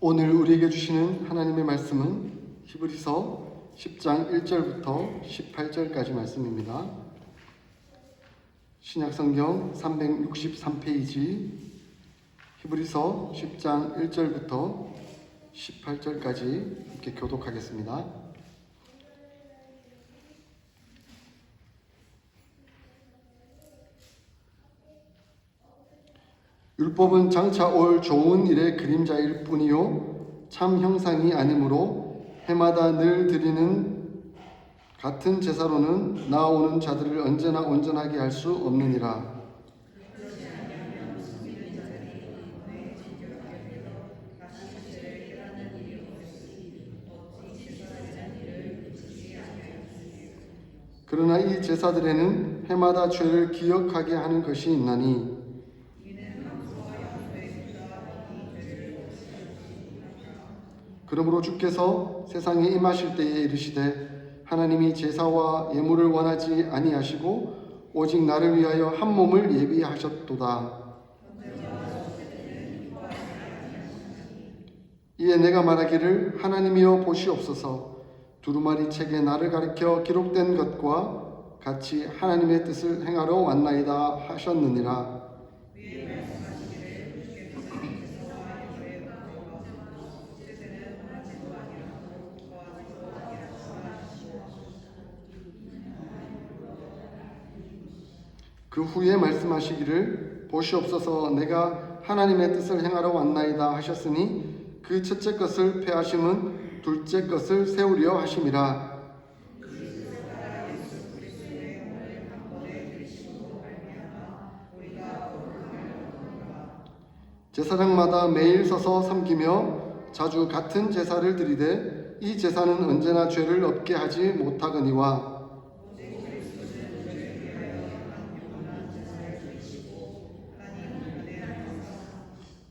오늘 우리에게 주시는 하나님의 말씀은 히브리서 10장 1절부터 18절까지 말씀입니다. 신약성경 363페이지 히브리서 10장 1절부터 18절까지 이렇게 교독하겠습니다. 율법은 장차 올 좋은 일의 그림자일 뿐이요 참 형상이 아니므로 해마다 늘 드리는 같은 제사로는 나아오는 자들을 언제나 온전하게 할 수 없느니라. 그러나 이 제사들에는 해마다 죄를 기억하게 하는 것이 있나니 그러므로 주께서 세상에 임하실 때에 이르시되 하나님이 제사와 예물을 원하지 아니하시고 오직 나를 위하여 한 몸을 예비하셨도다. 이에 내가 말하기를 하나님이여 보시옵소서. 두루마리 책에 나를 가리켜 기록된 것과 같이 하나님의 뜻을 행하러 왔나이다 하셨느니라. 그 후에 말씀하시기를 보시옵소서 내가 하나님의 뜻을 행하러 왔나이다 하셨으니 그 첫째 것을 폐하심은 둘째 것을 세우려 하심이라. 제사장마다 매일 서서 섬기며 자주 같은 제사를 드리되 이 제사는 언제나 죄를 없게 하지 못하거니와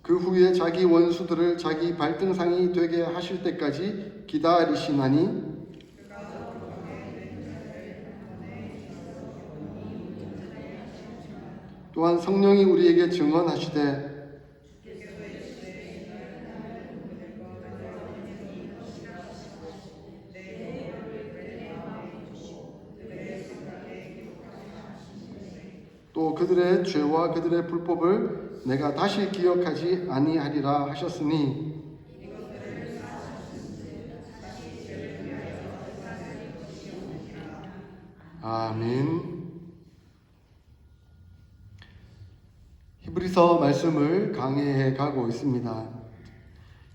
그 후에 자기 원수들을 자기 발등상이 되게 하실 때까지 기다리시나니 또한 성령이 우리에게 증언하시되 또 그들의 죄와 그들의 불법을 내가 다시 기억하지 아니하리라 하셨으니 아멘. 히브리서 말씀을 강해해 가고 있습니다.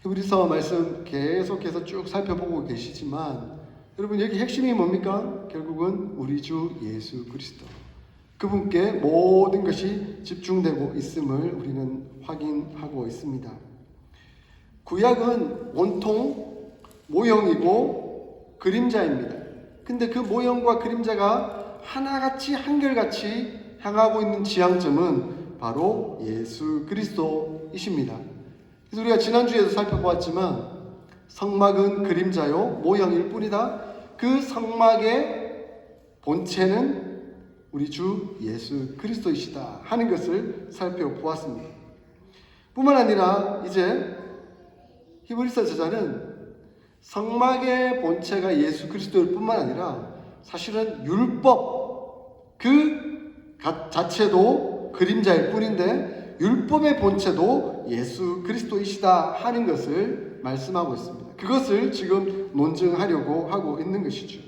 히브리서 말씀 계속해서 쭉 살펴보고 계시지만 여러분 여기 핵심이 뭡니까? 결국은 우리 주 예수 그리스도 그분께 모든 것이 집중되고 있음을 우리는 확인하고 있습니다. 구약은 온통 모형이고 그림자입니다. 근데 그 모형과 그림자가 하나같이 한결같이 향하고 있는 지향점은 바로 예수 그리스도이십니다. 그래서 우리가 지난주에도 살펴보았지만 성막은 그림자요 모형일 뿐이다. 그 성막의 본체는 우리 주 예수 그리스도이시다 하는 것을 살펴보았습니다. 뿐만 아니라 이제 히브리서 저자는 성막의 본체가 예수 그리스도일 뿐만 아니라 사실은 율법 그 자체도 그림자일 뿐인데 율법의 본체도 예수 그리스도이시다 하는 것을 말씀하고 있습니다. 그것을 지금 논증하려고 하고 있는 것이죠.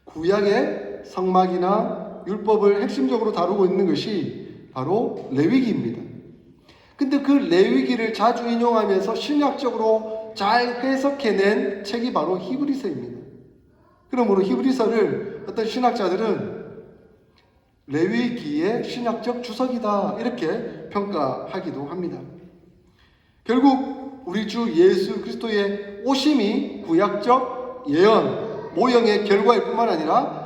구약의 성막이나 율법을 핵심적으로 다루고 있는 것이 바로 레위기입니다. 근데 그 레위기를 자주 인용하면서 신약적으로 잘 해석해낸 책이 바로 히브리서입니다. 그러므로 히브리서를 어떤 신학자들은 레위기의 신약적 주석이다 이렇게 평가하기도 합니다. 결국 우리 주 예수 그리스도의 오심이 구약적 예언, 모형의 결과일 뿐만 아니라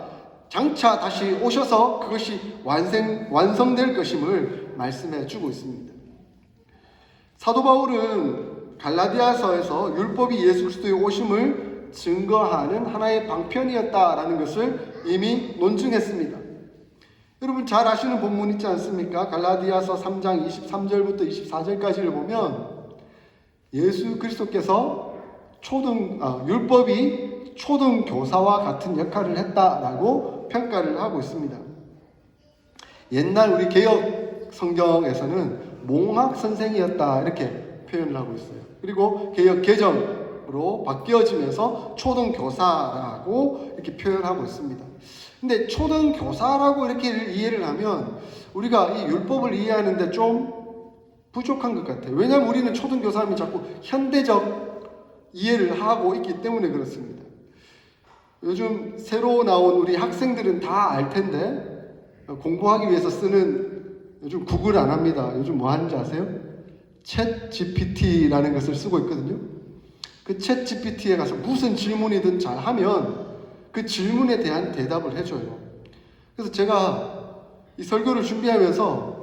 장차 다시 오셔서 그것이 완성될 것임을 말씀해 주고 있습니다. 사도 바울은 갈라디아서에서 율법이 예수 그리스도의 오심을 증거하는 하나의 방편이었다라는 것을 이미 논증했습니다. 여러분 잘 아시는 본문 있지 않습니까? 갈라디아서 3장 23절부터 24절까지를 보면 예수 그리스도께서 율법이 초등 교사와 같은 역할을 했다라고 평가를 하고 있습니다. 옛날 우리 개역 성경에서는 몽학 선생이었다 이렇게 표현을 하고 있어요. 그리고 개역 개정으로 바뀌어지면서 초등 교사라고 이렇게 표현하고 있습니다. 근데 초등 교사라고 이렇게 이해를 하면 우리가 이 율법을 이해하는데 좀 부족한 것 같아요. 왜냐하면 우리는 초등 교사하면 자꾸 현대적 이해를 하고 있기 때문에 그렇습니다. 요즘 새로 나온 우리 학생들은 다 알 텐데 공부하기 위해서 쓰는 요즘 구글 안 합니다. 요즘 뭐 하는지 아세요? 챗 GPT라는 것을 쓰고 있거든요. 그 챗 GPT에 가서 무슨 질문이든 잘 하면 그 질문에 대한 대답을 해줘요. 그래서 제가 이 설교를 준비하면서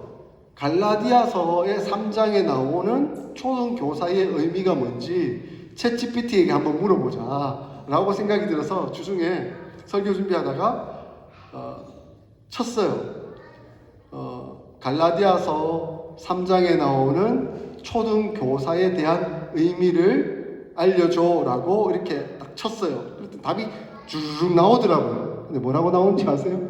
갈라디아서의 3장에 나오는 초등교사의 의미가 뭔지 챗 GPT에게 한번 물어보자 라고 생각이 들어서 주중에 설교 준비하다가 쳤어요. 갈라디아서 3장에 나오는 초등교사에 대한 의미를 알려줘 라고 이렇게 딱 쳤어요. 그랬더니 답이 쭉 나오더라고요. 근데 뭐라고 나오는지 아세요?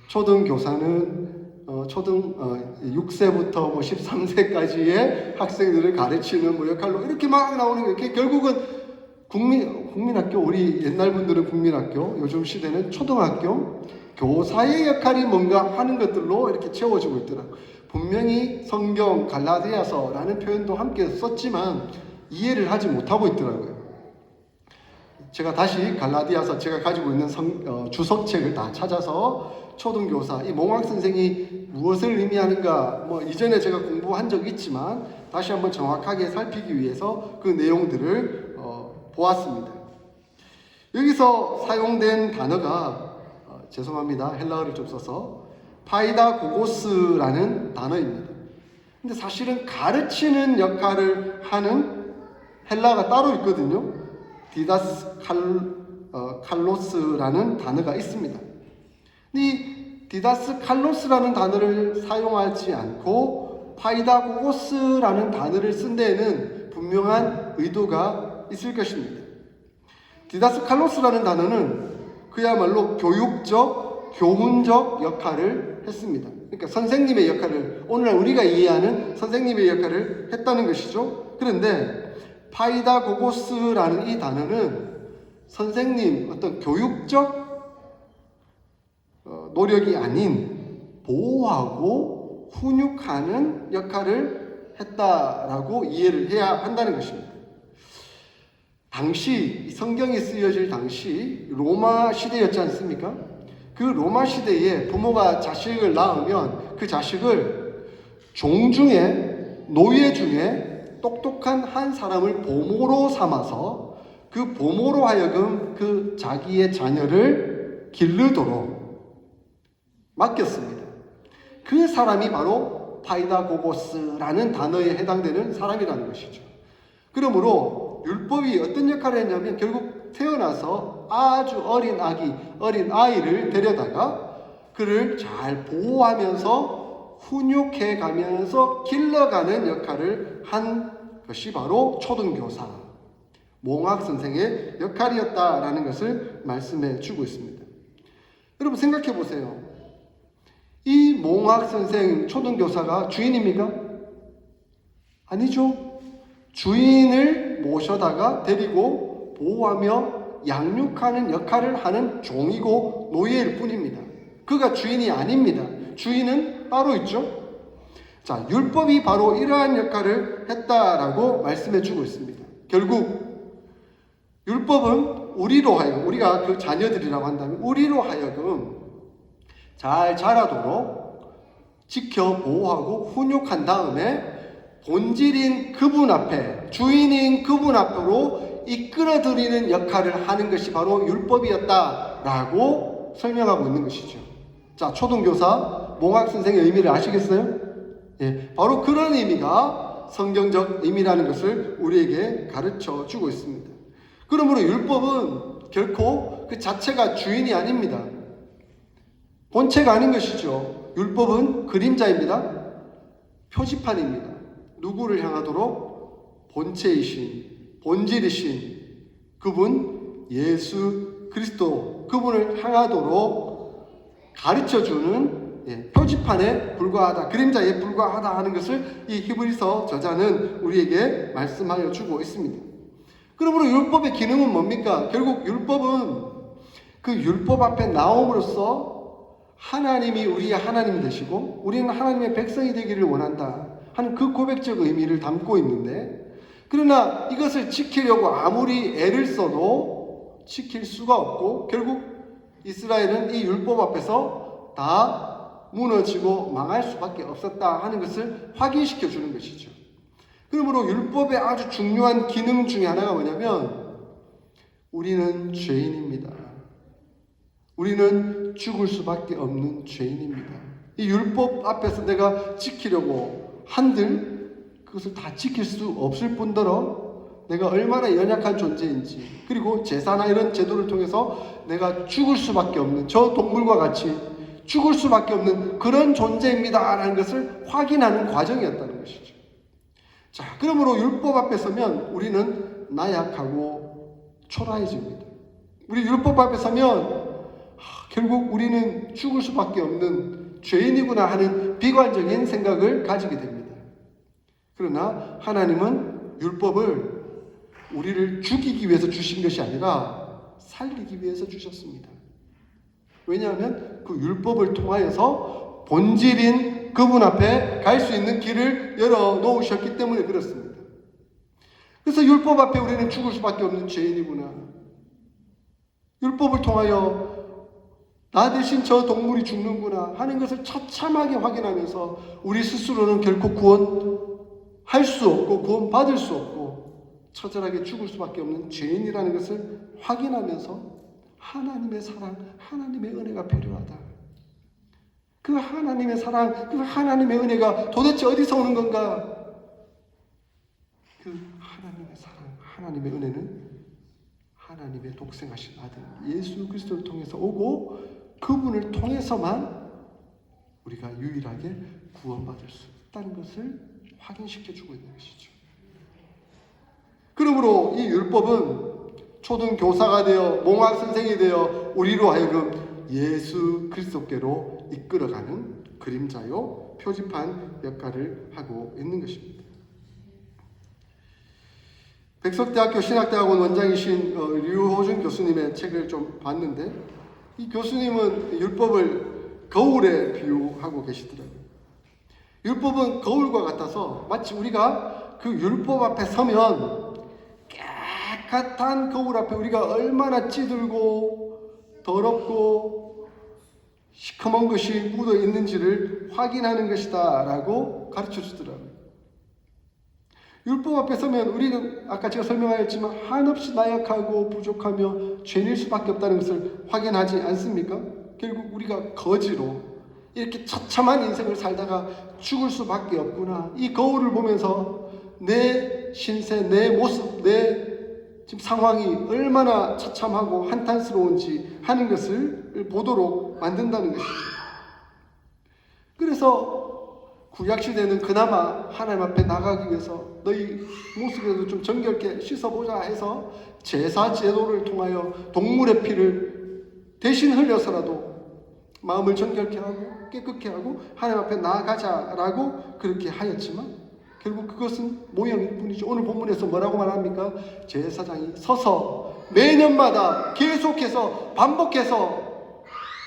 초등교사는 6세부터 뭐 13세까지의 학생들을 가르치는 뭐 역할로 이렇게 막 나오는 게 결국은 국민학교, 우리 옛날 분들은 국민학교, 요즘 시대는 초등학교, 교사의 역할이 뭔가 하는 것들로 이렇게 채워지고 있더라고요. 분명히 성경 갈라디아서라는 표현도 함께 썼지만 이해를 하지 못하고 있더라고요. 제가 다시 갈라디아서 제가 가지고 있는 주석책을 다 찾아서 초등교사, 이 몽학 선생이 무엇을 의미하는가, 뭐 이전에 제가 공부한 적이 있지만 다시 한번 정확하게 살피기 위해서 그 내용들을 보았습니다. 여기서 사용된 단어가 죄송합니다. 헬라어를 좀 써서 파이다고고스라는 단어입니다. 근데 사실은 가르치는 역할을 하는 헬라어가 따로 있거든요. 디다스 칼로스라는 단어가 있습니다. 이 디다스 칼로스라는 단어를 사용하지 않고 파이다고고스라는 단어를 쓴 데에는 분명한 의도가 있을 것입니다. 디다스 칼로스라는 단어는 그야말로 교육적, 교훈적 역할을 했습니다. 그러니까 선생님의 역할을, 오늘날 우리가 이해하는 선생님의 역할을 했다는 것이죠. 그런데 파이다고고스라는 이 단어는 선생님, 어떤 교육적 노력이 아닌 보호하고 훈육하는 역할을 했다라고 이해를 해야 한다는 것입니다. 당시 성경이 쓰여질 당시 로마 시대였지 않습니까? 그 로마 시대에 부모가 자식을 낳으면 그 자식을 종 중에, 노예 중에 똑똑한 한 사람을 보모로 삼아서 그 보모로 하여금 그 자기의 자녀를 기르도록 맡겼습니다. 그 사람이 바로 파이다고고스라는 단어에 해당되는 사람이라는 것이죠. 그러므로 율법이 어떤 역할을 했냐면 결국 태어나서 아주 어린 아이를 데려다가 그를 잘 보호하면서 훈육해 가면서 길러가는 역할을 한 것이 바로 초등교사, 몽학 선생의 역할이었다라는 것을 말씀해 주고 있습니다. 여러분 생각해 보세요. 이 몽학 선생, 초등교사가 주인입니까? 아니죠. 주인을 모셔다가 데리고 보호하며 양육하는 역할을 하는 종이고 노예일 뿐입니다. 그가 주인이 아닙니다. 주인은 따로 있죠. 자, 율법이 바로 이러한 역할을 했다라고 말씀해 주고 있습니다. 결국 율법은 우리로 하여금, 우리가 그 자녀들이라고 한다면 우리로 하여금 잘 자라도록 지켜 보호하고 훈육한 다음에 본질인 그분 앞에, 주인인 그분 앞으로 이끌어들이는 역할을 하는 것이 바로 율법이었다라고 설명하고 있는 것이죠. 자, 초등교사, 몽학 선생의 의미를 아시겠어요? 예, 바로 그런 의미가 성경적 의미라는 것을 우리에게 가르쳐 주고 있습니다. 그러므로 율법은 결코 그 자체가 주인이 아닙니다. 본체가 아닌 것이죠. 율법은 그림자입니다. 표지판입니다. 누구를 향하도록? 본체이신, 본질이신 그분 예수 그리스도, 그분을 향하도록 가르쳐주는 표지판에 불과하다, 그림자에 불과하다 하는 것을 이 히브리서 저자는 우리에게 말씀하여 주고 있습니다. 그러므로 율법의 기능은 뭡니까? 결국 율법은 그 율법 앞에 나옴으로써 하나님이 우리의 하나님이 되시고 우리는 하나님의 백성이 되기를 원한다 하는 그 고백적 의미를 담고 있는데, 그러나 이것을 지키려고 아무리 애를 써도 지킬 수가 없고 결국 이스라엘은 이 율법 앞에서 다 무너지고 망할 수밖에 없었다 하는 것을 확인시켜 주는 것이죠. 그러므로 율법의 아주 중요한 기능 중에 하나가 뭐냐면 우리는 죄인입니다. 우리는 죽을 수밖에 없는 죄인입니다. 이 율법 앞에서 내가 지키려고 한들 그것을 다 지킬 수 없을 뿐더러 내가 얼마나 연약한 존재인지, 그리고 제사나 이런 제도를 통해서 내가 죽을 수밖에 없는, 저 동물과 같이 죽을 수밖에 없는 그런 존재입니다 라는 것을 확인하는 과정이었다는 것이죠. 자, 그러므로 율법 앞에 서면 우리는 나약하고 초라해집니다. 우리 율법 앞에 서면 결국 우리는 죽을 수밖에 없는 죄인이구나 하는 비관적인 생각을 가지게 됩니다. 그러나 하나님은 율법을 우리를 죽이기 위해서 주신 것이 아니라 살리기 위해서 주셨습니다. 왜냐하면 그 율법을 통하여서 본질인 그분 앞에 갈 수 있는 길을 열어 놓으셨기 때문에 그렇습니다. 그래서 율법 앞에 우리는 죽을 수밖에 없는 죄인이구나, 율법을 통하여 나 대신 저 동물이 죽는구나 하는 것을 처참하게 확인하면서 우리 스스로는 결코 구원할 수 없고 구원받을 수 없고 처절하게 죽을 수밖에 없는 죄인이라는 것을 확인하면서 하나님의 사랑, 하나님의 은혜가 필요하다. 그 하나님의 사랑, 그 하나님의 은혜가 도대체 어디서 오는 건가? 그 하나님의 사랑, 하나님의 은혜는 하나님의 독생하신 아들 예수 그리스도를 통해서 오고 그분을 통해서만 우리가 유일하게 구원받을 수 있다는 것을 확인시켜주고 있는 것이죠. 그러므로 이 율법은 초등교사가 되어 몽학선생이 되어 우리로 하여금 예수 그리스도께로 이끌어가는 그림자요 표지판 역할을 하고 있는 것입니다. 백석대학교 신학대학원 원장이신 류호준 교수님의 책을 좀 봤는데, 이 교수님은 율법을 거울에 비유하고 계시더라고요. 율법은 거울과 같아서 마치 우리가 그 율법 앞에 서면 깨끗한 거울 앞에 우리가 얼마나 찌들고 더럽고 시커먼 것이 묻어 있는지를 확인하는 것이다 라고 가르쳐 주더라고요. 율법 앞에 서면 우리는 아까 제가 설명하였지만 한없이 나약하고 부족하며 죄인일 수밖에 없다는 것을 확인하지 않습니까? 결국 우리가 거지로 이렇게 처참한 인생을 살다가 죽을 수밖에 없구나. 이 거울을 보면서 내 신세, 내 모습, 내 지금 상황이 얼마나 처참하고 한탄스러운지 하는 것을 보도록 만든다는 것이죠. 그래서 구약시대는 그나마 하나님 앞에 나가기 위해서 너희 모습에도 좀 정결케 씻어보자 해서 제사 제도를 통하여 동물의 피를 대신 흘려서라도 마음을 정결케 하고 깨끗게 하고 하나님 앞에 나아가자라고 그렇게 하였지만 결국 그것은 모형일 뿐이죠. 오늘 본문에서 뭐라고 말합니까? 제사장이 서서 매년마다 계속해서 반복해서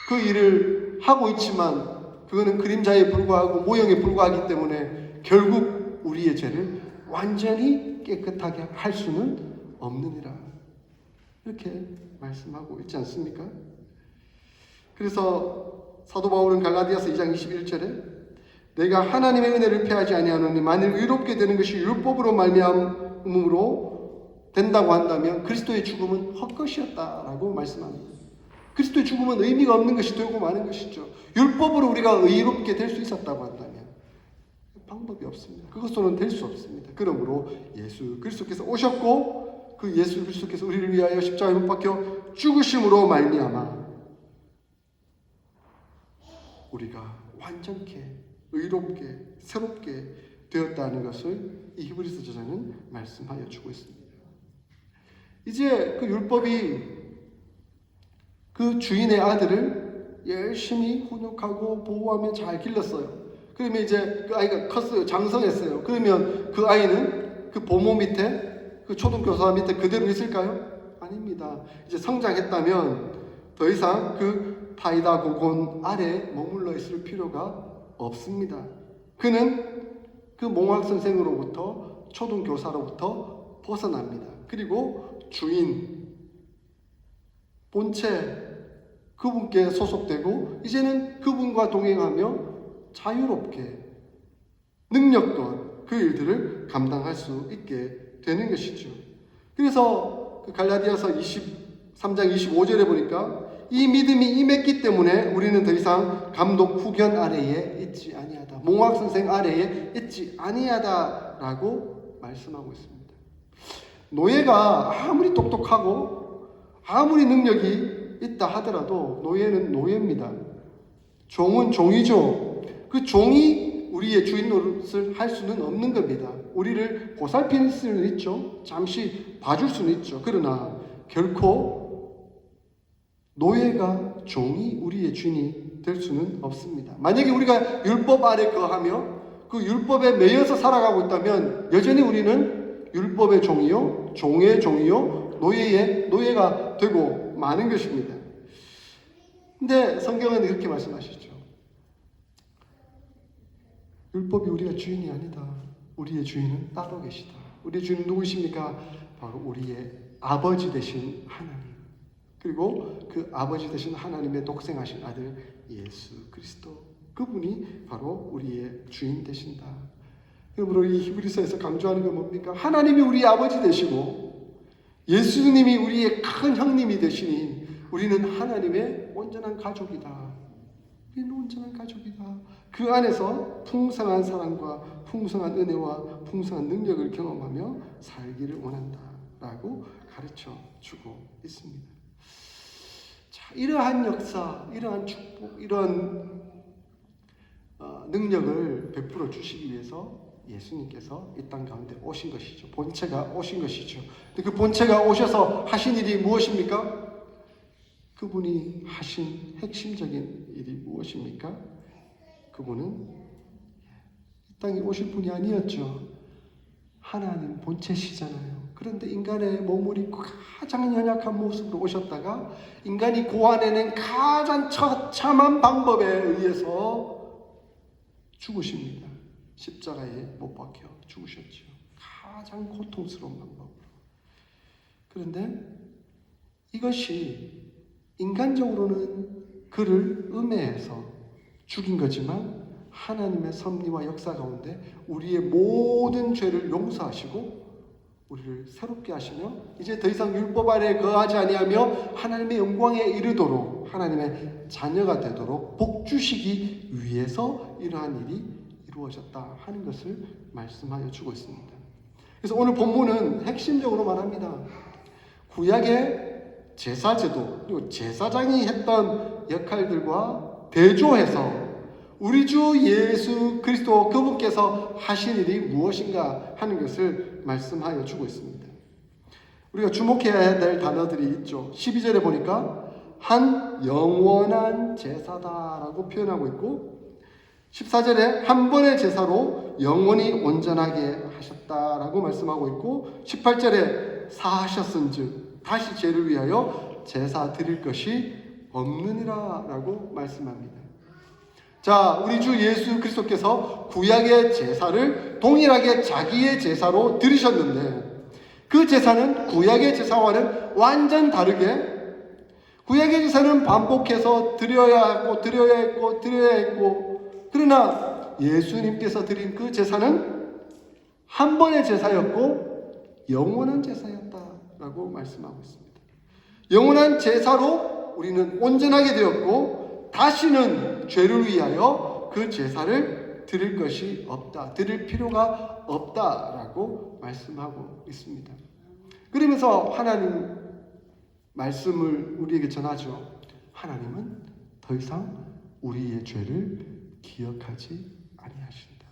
그 일을 하고 있지만 그거는 그림자에 불과하고 모형에 불과하기 때문에 결국 우리의 죄를 완전히 깨끗하게 할 수는 없느니라. 이렇게 말씀하고 있지 않습니까? 그래서 사도 바울은 갈라디아서 2장 21절에 내가 하나님의 은혜를 패하지 아니하노니 만일 의롭게 되는 것이 율법으로 말미암음으로 된다고 한다면 그리스도의 죽음은 헛것이었다라고 말씀합니다. 그리스도의 죽음은 의미가 없는 것이 되고 마는 것이죠. 율법으로 우리가 의롭게 될 수 있었다고 한다면 방법이 없습니다. 그것으로는 될 수 없습니다. 그러므로 예수 그리스도께서 오셨고 그 예수 그리스도께서 우리를 위하여 십자가에 못 박혀 죽으심으로 말미암아 우리가 완전케 의롭게 새롭게 되었다는 것을 이 히브리서 저자는 말씀하여 주고 있습니다. 이제 그 율법이 그 주인의 아들을 열심히 훈육하고 보호하며 잘 길렀어요. 그러면 이제 그 아이가 컸어요. 장성했어요. 그러면 그 아이는 그 보모 밑에, 그 초등교사 밑에 그대로 있을까요? 아닙니다. 이제 성장했다면 더 이상 그 파이다 고곤 아래 머물러 있을 필요가 없습니다. 그는 그 몽학 선생으로부터, 초등교사로부터 벗어납니다. 그리고 주인, 본체, 그분께 소속되고 이제는 그분과 동행하며 자유롭게 능력껏 그 일들을 감당할 수 있게 되는 것이죠. 그래서 그 갈라디아서 23장 25절에 보니까 이 믿음이 임했기 때문에 우리는 더 이상 감독 후견 아래에 있지 아니하다, 몽학 선생 아래에 있지 아니하다라고 말씀하고 있습니다. 노예가 아무리 똑똑하고 아무리 능력이 있다 하더라도 노예는 노예입니다. 종은 종이죠. 그 종이 우리의 주인 노릇을 할 수는 없는 겁니다. 우리를 보살필 수는 있죠. 잠시 봐줄 수는 있죠. 그러나 결코 노예가, 종이 우리의 주인이 될 수는 없습니다. 만약에 우리가 율법 아래 거하며 그 율법에 매여서 살아가고 있다면 여전히 우리는 율법의 종이요, 종의 종이요, 노예가 되고 마는 것입니다. 근데 성경은 이렇게 말씀하시죠. 율법이 우리가 주인이 아니다. 우리의 주인은 따로 계시다. 우리의 주인은 누구십니까? 바로 우리의 아버지 되신 하나님. 그리고 그 아버지 되신 하나님의 독생하신 아들 예수 그리스도. 그분이 바로 우리의 주인 되신다. 그러므로 이 히브리서에서 강조하는 건 뭡니까? 하나님이 우리의 아버지 되시고 예수님이 우리의 큰 형님이 되시니 우리는 하나님의 온전한 가족이다. 우리는 온전한 가족이다. 그 안에서 풍성한 사랑과 풍성한 은혜와 풍성한 능력을 경험하며 살기를 원한다라고 가르쳐 주고 있습니다. 자, 이러한 역사, 이러한 축복, 이러한 능력을 베풀어 주시기 위해서 예수님께서 이 땅 가운데 오신 것이죠. 본체가 오신 것이죠. 근데 그 본체가 오셔서 하신 일이 무엇입니까? 그분이 하신 핵심적인 일이 무엇입니까? 그분은 이 땅에 오실 분이 아니었죠. 하나님 본체시잖아요. 그런데 인간의 몸을 입고 가장 연약한 모습으로 오셨다가 인간이 고안해낸 가장 처참한 방법에 의해서 죽으십니다. 십자가에 못 박혀 죽으셨죠. 가장 고통스러운 방법으로. 그런데 이것이 인간적으로는 그를 음해해서 죽인 거지만 하나님의 섭리와 역사 가운데 우리의 모든 죄를 용서하시고 우리를 새롭게 하시며 이제 더 이상 율법 아래 거하지 아니하며 하나님의 영광에 이르도록 하나님의 자녀가 되도록 복주시기 위해서 이러한 일이 이루어졌다 하는 것을 말씀하여 주고 있습니다. 그래서 오늘 본문은 핵심적으로 말합니다. 구약의 제사제도 그리고 제사장이 했던 역할들과 대조해서 우리 주 예수 그리스도 그분께서 하신 일이 무엇인가 하는 것을 말씀하여 주고 있습니다. 우리가 주목해야 될 단어들이 있죠. 12절에 보니까 한 영원한 제사다라고 표현하고 있고 14절에 한 번의 제사로 영원히 온전하게 하셨다라고 말씀하고 있고 18절에 사하셨은즉 다시 죄를 위하여 제사 드릴 것이 없느니라 라고 말씀합니다. 자, 우리 주 예수 그리스도께서 구약의 제사를 동일하게 자기의 제사로 드리셨는데 그 제사는 구약의 제사와는 완전 다르게 구약의 제사는 반복해서 드려야 했고 그러나 예수님께서 드린 그 제사는 한 번의 제사였고 영원한 제사였다라고 말씀하고 있습니다. 영원한 제사로 우리는 온전하게 되었고 다시는 죄를 위하여 그 제사를 드릴 것이 없다. 드릴 필요가 없다라고 말씀하고 있습니다. 그러면서 하나님 말씀을 우리에게 전하죠. 하나님은 더 이상 우리의 죄를 기억하지 아니하신다.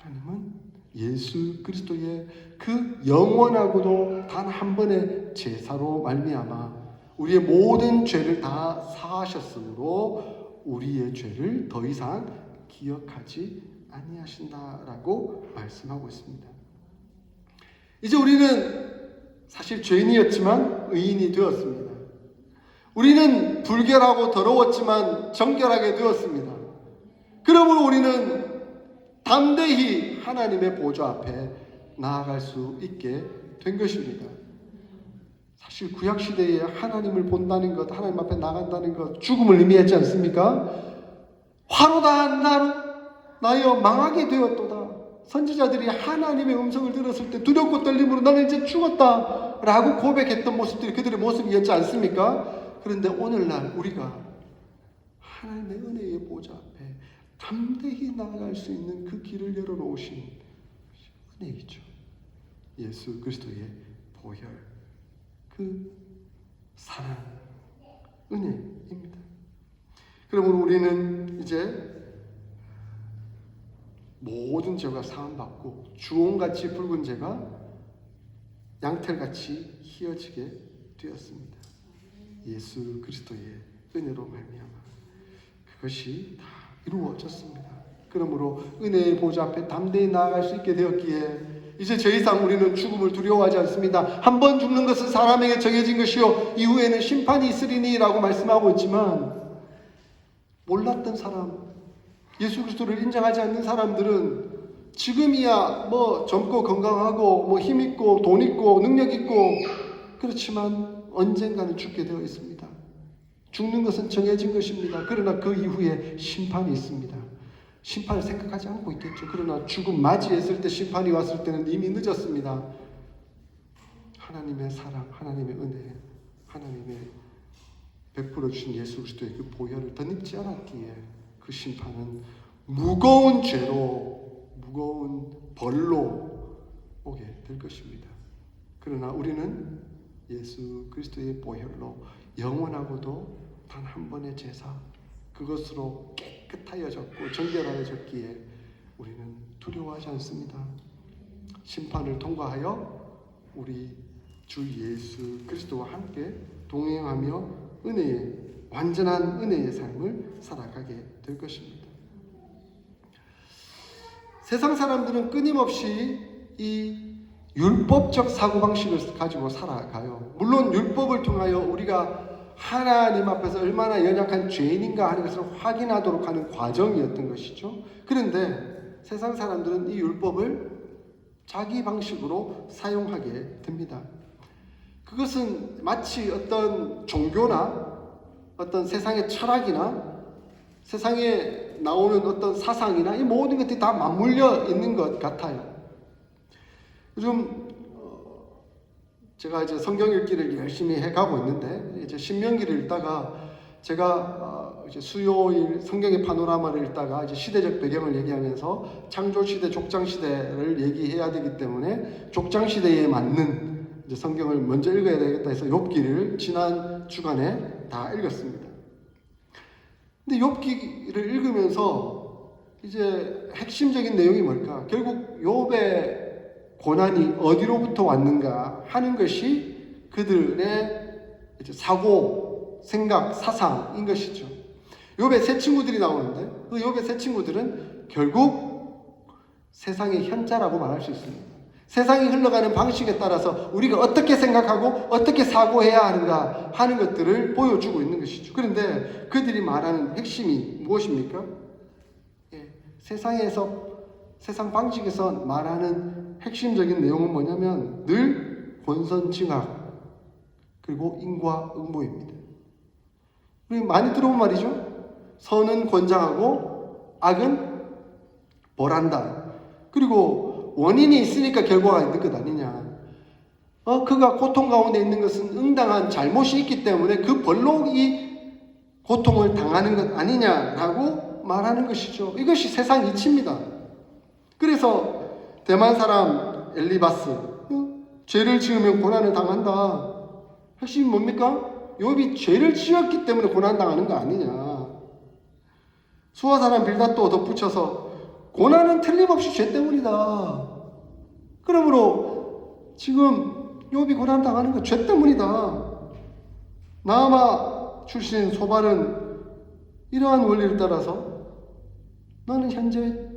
하나님은 예수 그리스도의 그 영원하고도 단 한 번의 제사로 말미암아 우리의 모든 죄를 다 사하셨으므로 우리의 죄를 더 이상 기억하지 아니하신다라고 말씀하고 있습니다. 이제 우리는 사실 죄인이었지만 의인이 되었습니다. 우리는 불결하고 더러웠지만 정결하게 되었습니다. 그러므로 우리는 담대히 하나님의 보좌 앞에 나아갈 수 있게 된 것입니다. 사실 구약시대에 하나님을 본다는 것, 하나님 앞에 나간다는 것, 죽음을 의미했지 않습니까? 화로다 나로 나여 망하게 되었도다. 선지자들이 하나님의 음성을 들었을 때 두렵고 떨림으로 나는 이제 죽었다 라고 고백했던 모습들이 그들의 모습이었지 않습니까? 그런데 오늘날 우리가 하나님의 은혜의 보좌 앞에 담대히 나아갈 수 있는 그 길을 열어놓으신 은혜이죠. 예수 그리스도의 보혈, 그 사랑, 은혜입니다. 그러므로 우리는 이제 모든 죄가 사함받고 주홍같이 붉은 죄가 양털같이 희어지게 되었습니다. 예수 그리스도의 은혜로 말미암아 그것이 다 이루어졌습니다. 그러므로 은혜의 보좌 앞에 담대히 나아갈 수 있게 되었기에 이제 더 이상 우리는 죽음을 두려워하지 않습니다. 한 번 죽는 것은 사람에게 정해진 것이요 이후에는 심판이 있으리니 라고 말씀하고 있지만 몰랐던 사람, 예수 그리스도를 인정하지 않는 사람들은 지금이야 뭐 젊고 건강하고 힘 있고 돈 있고 능력 있고 그렇지만 언젠가는 죽게 되어 있습니다. 죽는 것은 정해진 것입니다. 그러나 그 이후에 심판이 있습니다. 심판을 생각하지 않고 있겠죠. 그러나 죽음 맞이했을 때 심판이 왔을 때는 이미 늦었습니다. 하나님의 사랑, 하나님의 은혜, 하나님의 베풀어 주신 예수 그리스도의 그 보혈을 덧입지 않았기에 그 심판은 무거운 죄로, 무거운 벌로 오게 될 것입니다. 그러나 우리는 예수 그리스도의 보혈로 영원하고도 단 한 번의 제사, 그것으로 깨끗하여졌고 정결하여졌기에 우리는 두려워하지 않습니다. 심판을 통과하여 우리 주 예수 그리스도와 함께 동행하며 은혜의 완전한 은혜의 삶을 살아가게 될 것입니다. 세상 사람들은 끊임없이 이 율법적 사고방식을 가지고 살아가요. 물론 율법을 통하여 우리가 하나님 앞에서 얼마나 연약한 죄인인가 하는 것을 확인하도록 하는 과정이었던 것이죠. 그런데 세상 사람들은 이 율법을 자기 방식으로 사용하게 됩니다. 그것은 마치 어떤 종교나 어떤 세상의 철학이나 세상에 나오는 어떤 사상이나 이 모든 것들이 다 맞물려 있는 것 같아요. 요즘 제가 이제 성경 읽기를 열심히 해가고 있는데 이제 신명기를 읽다가 제가 이제 수요일 성경의 파노라마를 읽다가 이제 시대적 배경을 얘기하면서 창조 시대, 족장 시대를 얘기해야 되기 때문에 족장 시대에 맞는 이제 성경을 먼저 읽어야 되겠다 해서 욥기를 지난 주간에 다 읽었습니다. 근데 욥기를 읽으면서 이제 핵심적인 내용이 뭘까? 결국 욥의 고난이 어디로부터 왔는가 하는 것이 그들의 이제 사고, 생각, 사상인 것이죠. 욥의 세 친구들이 나오는데 그 욥의 세 친구들은 결국 세상의 현자라고 말할 수 있습니다. 세상이 흘러가는 방식에 따라서 우리가 어떻게 생각하고 어떻게 사고해야 하는가 하는 것들을 보여주고 있는 것이죠. 그런데 그들이 말하는 핵심이 무엇입니까? 세상 방식에서 말하는 핵심적인 내용은 뭐냐면 늘 권선징악 그리고 인과응보입니다. 우리 많이 들어본 말이죠. 선은 권장하고 악은 벌한다. 그리고 원인이 있으니까 결과가 있는 것 아니냐. 그가 고통 가운데 있는 것은 응당한 잘못이 있기 때문에 그 벌로 이 고통을 당하는 것 아니냐라고 말하는 것이죠. 이것이 세상 이치입니다. 그래서 대만 사람 엘리바스 죄를 지으면 고난을 당한다. 핵심이 뭡니까? 욥이 죄를 지었기 때문에 고난 당하는 거 아니냐. 수아 사람 빌닷도 덧붙여서 고난은 틀림없이 죄 때문이다. 그러므로 지금 욥이 고난 당하는 건 죄 때문이다. 나아마 출신 소발은 이러한 원리를 따라서 나는 현재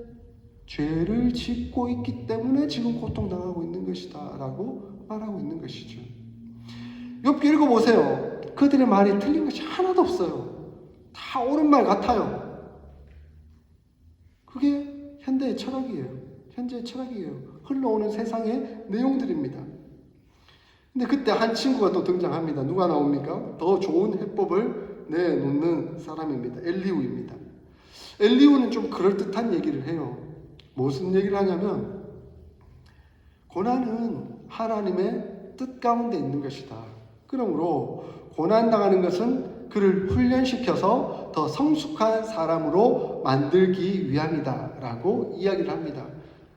죄를 짓고 있기 때문에 지금 고통당하고 있는 것이다 라고 말하고 있는 것이죠. 욥기 읽어보세요. 그들의 말이 틀린 것이 하나도 없어요. 다 옳은 말 같아요. 그게 현대의 철학이에요. 현재의 철학이에요. 흘러오는 세상의 내용들입니다. 근데 그때 한 친구가 또 등장합니다. 누가 나옵니까? 더 좋은 해법을 내놓는 사람입니다. 엘리후입니다. 엘리후는 좀 그럴듯한 얘기를 해요. 무슨 얘기를 하냐면 고난은 하나님의 뜻 가운데 있는 것이다. 그러므로 고난당하는 것은 그를 훈련시켜서 더 성숙한 사람으로 만들기 위함이다 라고 이야기를 합니다.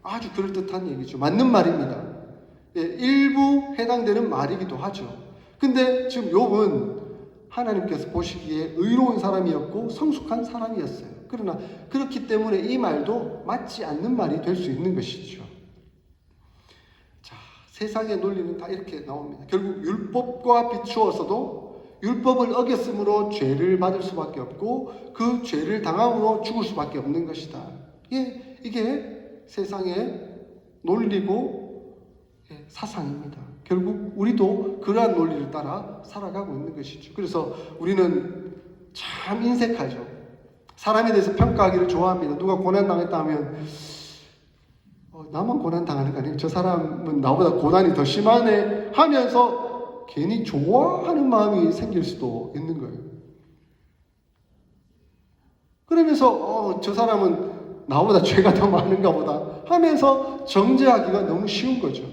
아주 그럴듯한 얘기죠. 맞는 말입니다. 예, 일부 해당되는 말이기도 하죠. 근데 지금 욥은 하나님께서 보시기에 의로운 사람이었고 성숙한 사람이었어요. 그러나 그렇기 때문에 이 말도 맞지 않는 말이 될 수 있는 것이죠. 자, 세상의 논리는 다 이렇게 나옵니다. 결국 율법과 비추어서도 율법을 어겼으므로 죄를 받을 수밖에 없고 그 죄를 당함으로 죽을 수밖에 없는 것이다. 이게 세상의 논리고 사상입니다. 결국 우리도 그러한 논리를 따라 살아가고 있는 것이죠. 그래서 우리는 참 인색하죠. 사람에 대해서 평가하기를 좋아합니다. 누가 고난당했다 하면 나만 고난당하는 거 아니에요? 저 사람은 나보다 고난이 더 심하네 하면서 괜히 좋아하는 마음이 생길 수도 있는 거예요. 그러면서 저 사람은 나보다 죄가 더 많은가 보다 하면서 정죄하기가 너무 쉬운 거죠.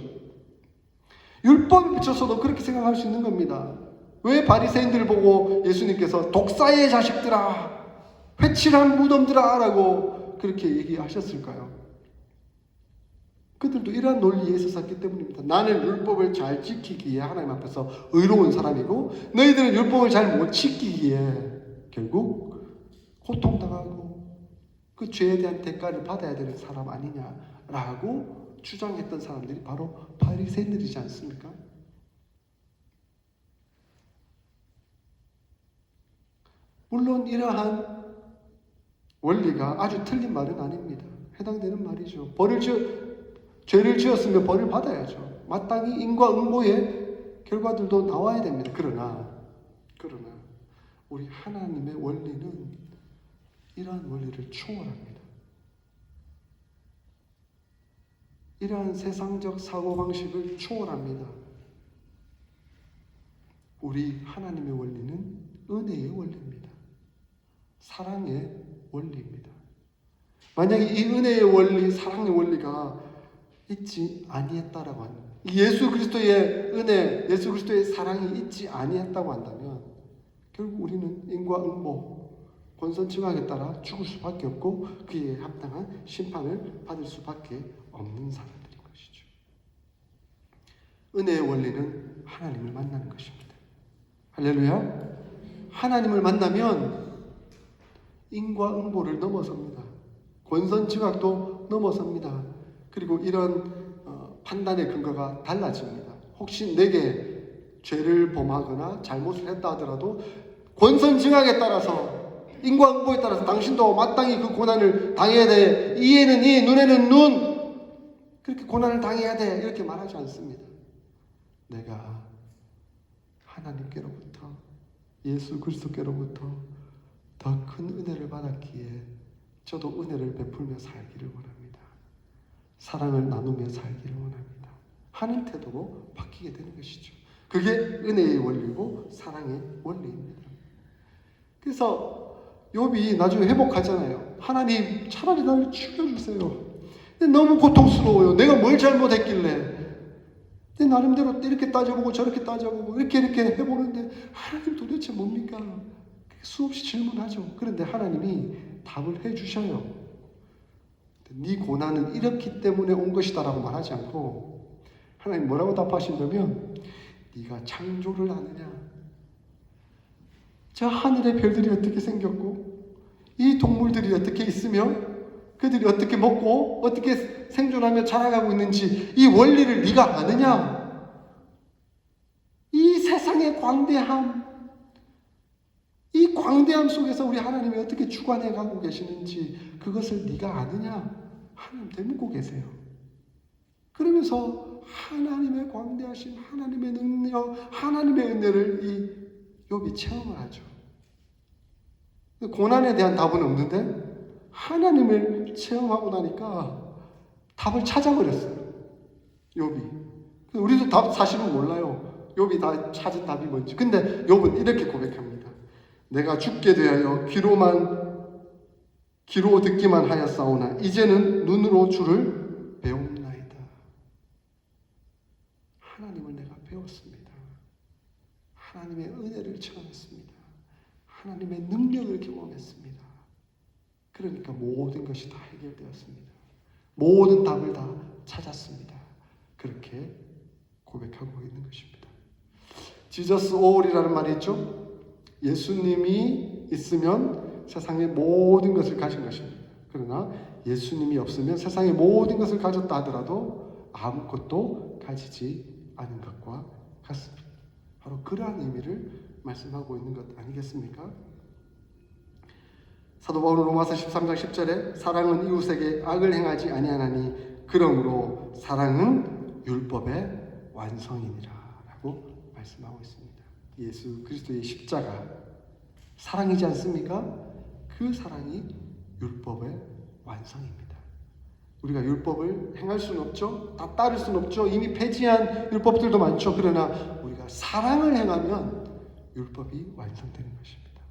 율법에 비춰서도 그렇게 생각할 수 있는 겁니다. 왜 바리새인들을 보고 예수님께서 독사의 자식들아, 회칠한 무덤들아 라고 그렇게 얘기하셨을까요? 그들도 이러한 논리에 있었기 때문입니다. 나는 율법을 잘 지키기에 하나님 앞에서 의로운 사람이고 너희들은 율법을 잘 못 지키기에 결국 고통당하고 그 죄에 대한 대가를 받아야 되는 사람 아니냐라고 주장했던 사람들이 바로 바리새인들이지 않습니까? 물론 이러한 원리가 아주 틀린 말은 아닙니다. 해당되는 말이죠. 죄를 지었으면 벌을 받아야죠. 마땅히 인과응보의 결과들도 나와야 됩니다. 그러나 우리 하나님의 원리는 이러한 원리를 초월합니다. 이러한 세상적 사고방식을 초월합니다. 우리 하나님의 원리는 은혜의 원리입니다. 사랑의 원리입니다. 만약에 이 은혜의 원리, 사랑의 원리가 있지 아니했다라고 한다면, 예수 그리스도의 은혜, 예수 그리스도의 사랑이 있지 아니했다고 한다면 결국 우리는 인과응보, 권선징악에 따라 죽을 수밖에 없고 그에 합당한 심판을 받을 수밖에 없는 사람들인 것이죠. 은혜의 원리는 하나님을 만나는 것입니다. 할렐루야. 하나님을 만나면 인과응보를 넘어섭니다. 권선징악도 넘어섭니다. 그리고 이런 판단의 근거가 달라집니다. 혹시 내게 죄를 범하거나 잘못을 했다 하더라도 권선징악에 따라서 인과응보에 따라서 당신도 마땅히 그 고난을 당해야 돼. 이에는 이, 눈에는 눈. 그렇게 고난을 당해야 돼. 이렇게 말하지 않습니다. 내가 하나님께로부터 예수 그리스도께로부터 더 큰 은혜를 받았기에 저도 은혜를 베풀며 살기를 원합니다. 사랑을 나누며 살기를 원합니다. 하는 태도로 바뀌게 되는 것이죠. 그게 은혜의 원리고 사랑의 원리입니다. 그래서 욥이 나중에 회복하잖아요. 하나님 차라리 나를 죽여주세요. 너무 고통스러워요. 내가 뭘 잘못했길래. 내 나름대로 이렇게 따져보고 저렇게 따져보고 이렇게 해보는데 하나님 도대체 뭡니까? 수없이 질문하죠. 그런데 하나님이 답을 해주셔요. 네 고난은 이렇기 때문에 온 것이다 라고 말하지 않고 하나님 뭐라고 답하신다면 네가 창조를 아느냐? 저 하늘의 별들이 어떻게 생겼고 이 동물들이 어떻게 있으며 그들이 어떻게 먹고 어떻게 생존하며 자라가고 있는지 이 원리를 네가 아느냐? 이 세상의 광대함, 이 광대함 속에서 우리 하나님이 어떻게 주관해 가고 계시는지 그것을 네가 아느냐? 하나님 되묻고 계세요. 그러면서 하나님의 광대하심, 하나님의 능력, 하나님의 은혜를 이 욥이 체험을 하죠. 고난에 대한 답은 없는데 하나님을 체험하고 나니까 답을 찾아버렸어요. 욥이. 우리도 답 사실은 몰라요. 욥이 다 찾은 답이 뭔지. 근데 욥은 이렇게 고백합니다. 내가 죽게 대하여 귀로 듣기만 하였사오나 이제는 눈으로 주를 배움나이다. 하나님을 내가 배웠습니다. 하나님의 은혜를 체험했습니다. 하나님의 능력을 경험했습니다. 그러니까 모든 것이 다 해결되었습니다. 모든 답을 다 찾았습니다. 그렇게 고백하고 있는 것입니다. 지저스 올이라는 말이 있죠. 예수님이 있으면 세상의 모든 것을 가진 것입니다. 그러나 예수님이 없으면 세상의 모든 것을 가졌다 하더라도 아무것도 가지지 않은 것과 같습니다. 바로 그러한 의미를 말씀하고 있는 것 아니겠습니까? 사도 바울은 로마서 13장 10절에 사랑은 이웃에게 악을 행하지 아니하나니 그러므로 사랑은 율법의 완성이니라 라고 말씀하고 있습니다. 예수 그리스도의 십자가 사랑이지 않습니까? 그 사랑이 율법의 완성입니다. 우리가 율법을 행할 수는 없죠. 다 따를 수는 없죠. 이미 폐지한 율법들도 많죠. 그러나 우리가 사랑을 행하면 율법이 완성되는 것입니다.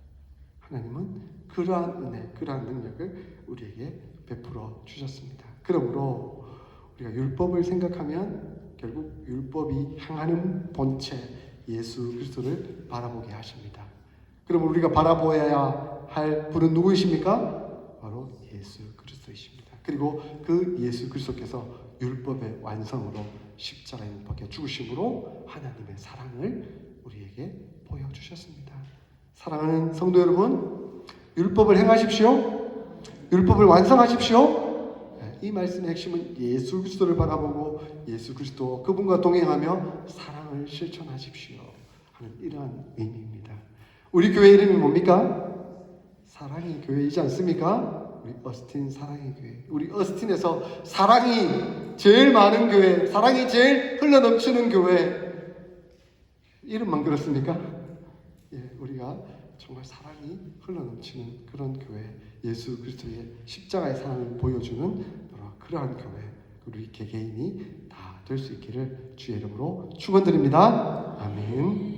하나님은 그러한 은혜, 그러한 능력을 우리에게 베풀어 주셨습니다. 그러므로 우리가 율법을 생각하면 결국 율법이 향하는 본체 예수 그리스도를 바라보게 하십니다. 그러면 우리가 바라보아야 할 분은 누구이십니까? 바로 예수 그리스도이십니다. 그리고 그 예수 그리스도께서 율법의 완성으로 십자가에 못 박혀 죽으심으로 하나님의 사랑을 우리에게 보여주셨습니다. 사랑하는 성도 여러분, 율법을 행하십시오. 율법을 완성하십시오. 이 말씀의 핵심은 예수 그리스도를 바라보고 예수 그리스도 그분과 동행하며 사랑을 실천하십시오 하는 이러한 의미입니다. 우리 교회 이름이 뭡니까? 사랑의 교회이지 않습니까? 우리 어스틴 사랑의 교회. 우리 어스틴에서 사랑이 제일 많은 교회, 사랑이 제일 흘러넘치는 교회. 이름만 그렇습니까? 예, 우리가 정말 사랑이 흘러넘치는 그런 교회, 예수 그리스도의 십자가의 사랑을 보여주는 그러한 교회, 우리 개개인이 다 될 수 있기를 주의 이름으로 축원드립니다. 아멘.